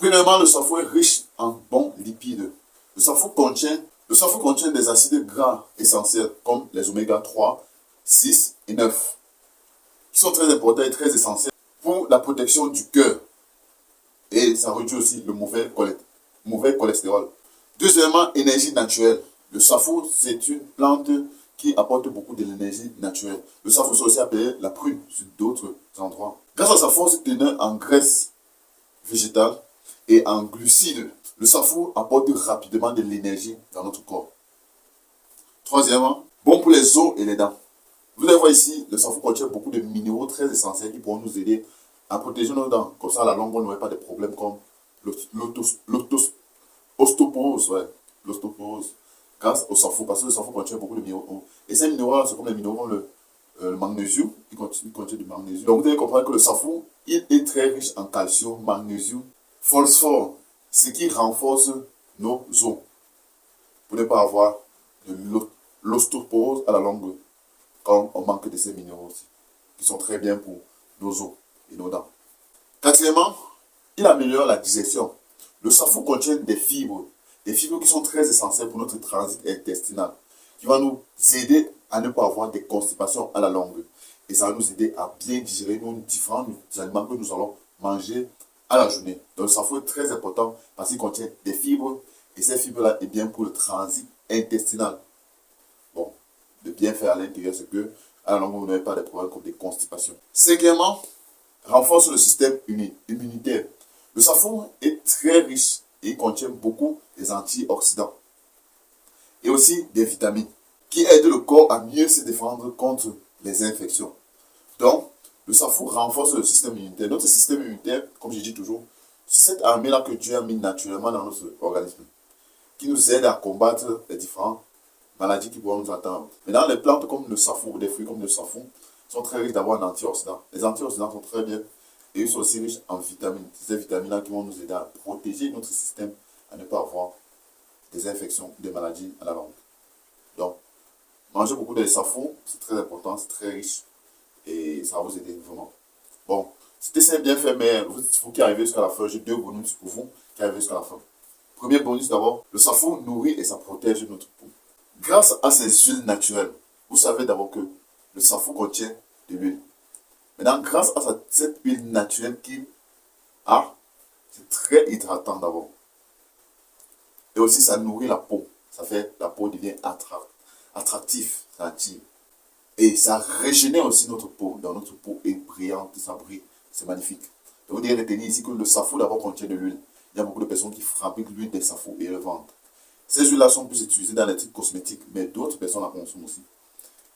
Premièrement, le safou est riche en bons lipides. Le safou contient des acides gras essentiels comme les oméga 3, 6 et 9, qui sont très importants et très essentiels pour la protection du cœur. Et ça réduit aussi le mauvais cholestérol. Deuxièmement, énergie naturelle. Le safou, c'est une plante qui apporte beaucoup de l'énergie naturelle. Le safou, c'est aussi appelé la prune sur d'autres endroits. Grâce à sa force teneur en graisse végétale et en glucides, le safou apporte rapidement de l'énergie dans notre corps. Troisièmement, bon pour les os et les dents. Vous allez voir ici, le safou contient beaucoup de minéraux très essentiels qui pourront nous aider à protéger nos dents. Comme ça, à la longue, on n'aurait pas de problèmes comme l'ostéoporose, grâce au safou, parce que le safou contient beaucoup de minéraux. Et ces minéraux-là, c'est comme les minéraux comme le magnésium, il contient du magnésium. Donc, vous devez comprendre que le safou, il est très riche en calcium, magnésium, phosphore, ce qui renforce nos os, pour ne pas avoir de l'ostéoporose à la longue, quand on manque de ces minéraux aussi, qui sont très bien pour nos os et nos dents. Quatrièmement, il améliore la digestion. Le safou contient des fibres qui sont très essentielles pour notre transit intestinal, qui va nous aider à ne pas avoir des constipations à la longue. Et ça va nous aider à bien digérer nos différents aliments que nous allons manger à la journée. Donc le safou est très important parce qu'il contient des fibres, et ces fibres-là est bien pour le transit intestinal. Bon, le bienfait à l'intérieur, c'est que à la longue, vous n'avez pas de problèmes comme des constipations. Cinquièmement, renforce le système immunitaire. Le safou est très riche et il contient beaucoup des antioxydants et aussi des vitamines qui aident le corps à mieux se défendre contre les infections. Donc, le safou renforce le système immunitaire. Notre système immunitaire, comme je dis toujours, c'est cette armée-là que Dieu a mis naturellement dans notre organisme, qui nous aide à combattre les différentes maladies qui pourront nous attendre. Maintenant, les plantes comme le safou, ou des fruits comme le safou, sont très riches d'abord en antioxydants. Les antioxydants sont très bien, et ils sont aussi riches en vitamines. Ces vitamines-là qui vont nous aider à protéger notre système, à ne pas avoir des infections, des maladies à la longue. Donc, manger beaucoup de safou, c'est très important, c'est très riche, et ça va vous aider vraiment. Bon, c'était simple, bien fait, mais vous qui arrivez jusqu'à la fin, j'ai 2 bonus pour vous qui arrivez jusqu'à la fin. Premier bonus d'abord, le safou nourrit et ça protège notre peau. Grâce à ces huiles naturelles, vous savez d'abord que le safou contient de l'huile. Maintenant, grâce à cette huile naturelle qu'il a, c'est très hydratant d'abord. Et aussi, ça nourrit la peau. Ça fait la peau devient attractive, ça attire. Et ça régénère aussi notre peau. Donc notre peau est brillante, ça brille, c'est magnifique. Donc vous devez retenir ici que le safou d'abord contient de l'huile. Il y a beaucoup de personnes qui fabriquent l'huile des safou et le vendent. Ces huiles-là sont plus utilisées dans les trucs cosmétiques, mais d'autres personnes la consomment aussi.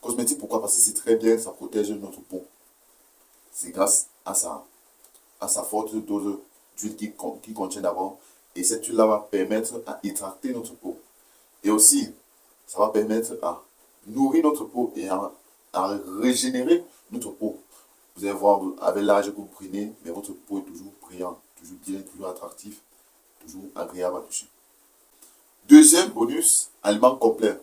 Cosmétique, pourquoi? Parce que c'est très bien, ça protège notre peau. C'est grâce à sa forte dose d'huile qui contient d'abord. Et cette huile-là va permettre à hydrater notre peau. Et aussi, ça va permettre à nourrir notre peau et à régénérer notre peau. Vous allez voir, avec l'âge que vous prenez, mais votre peau est toujours brillante, toujours bien, toujours attractive, toujours agréable à toucher. Deuxième bonus, aliment complet.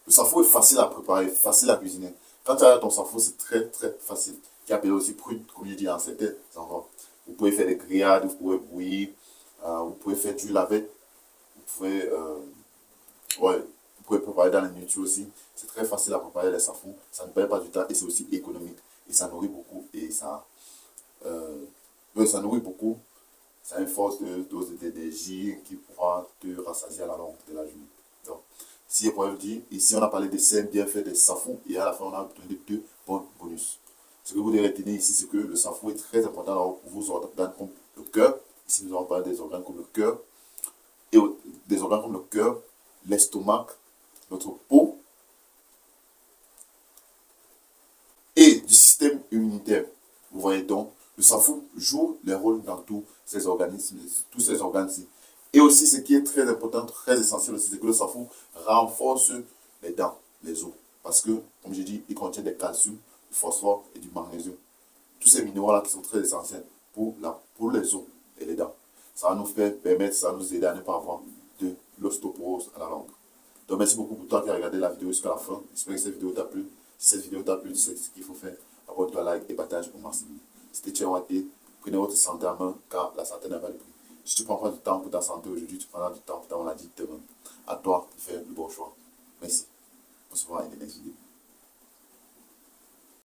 Le safou est facile à préparer, facile à cuisiner. Quand tu as ton safou, c'est très très facile. Qui est appelé aussi prune, comme je dis dans certains endroits. Vous pouvez faire des grillades, vous pouvez bouillir, vous pouvez faire du avec, vous pouvez préparer dans la nourriture aussi. C'est très facile à préparer les safou, ça ne perd pas du temps et c'est aussi économique. Et ça nourrit beaucoup et ça nourrit beaucoup. Ça a une force de dose d'énergie qui pourra te rassasier à la longue de la journée. Donc, si je pourrais vous dire, ici on a parlé des 5 bienfaits des safou et à la fin on a donné 2 bons bonus. Ce que vous devez retenir ici, c'est que le safou est très important pour vos organes comme le cœur. Ici nous allons parler des organes comme le cœur, et des organes comme le cœur, l'estomac, notre peau et du système immunitaire. Vous voyez donc, le safou joue le rôle dans tous ces organismes, Et aussi, ce qui est très important, très essentiel aussi, c'est que le safou renforce les dents, les os. Parce que, comme je dis, il contient des calcium, du phosphore et du magnésium. Tous ces minéraux-là qui sont très essentiels pour les os et les dents. Ça va nous permettre, ça va nous aider à ne pas avoir de l'ostéoporose à la longue. Donc merci beaucoup pour toi qui as regardé la vidéo jusqu'à la fin. J'espère que cette vidéo t'a plu. Si cette vidéo t'a plu, tu sais ce qu'il faut faire. Abonne-toi, like et partage au maximum. C'était Tchawate. Prenez votre santé en main car la santé n'a pas de prix. Si tu ne prends pas du temps pour ta santé aujourd'hui, tu prendras du temps pour ta maladie demain. À toi de faire le bon choix. Merci. On se voit à l'énergie.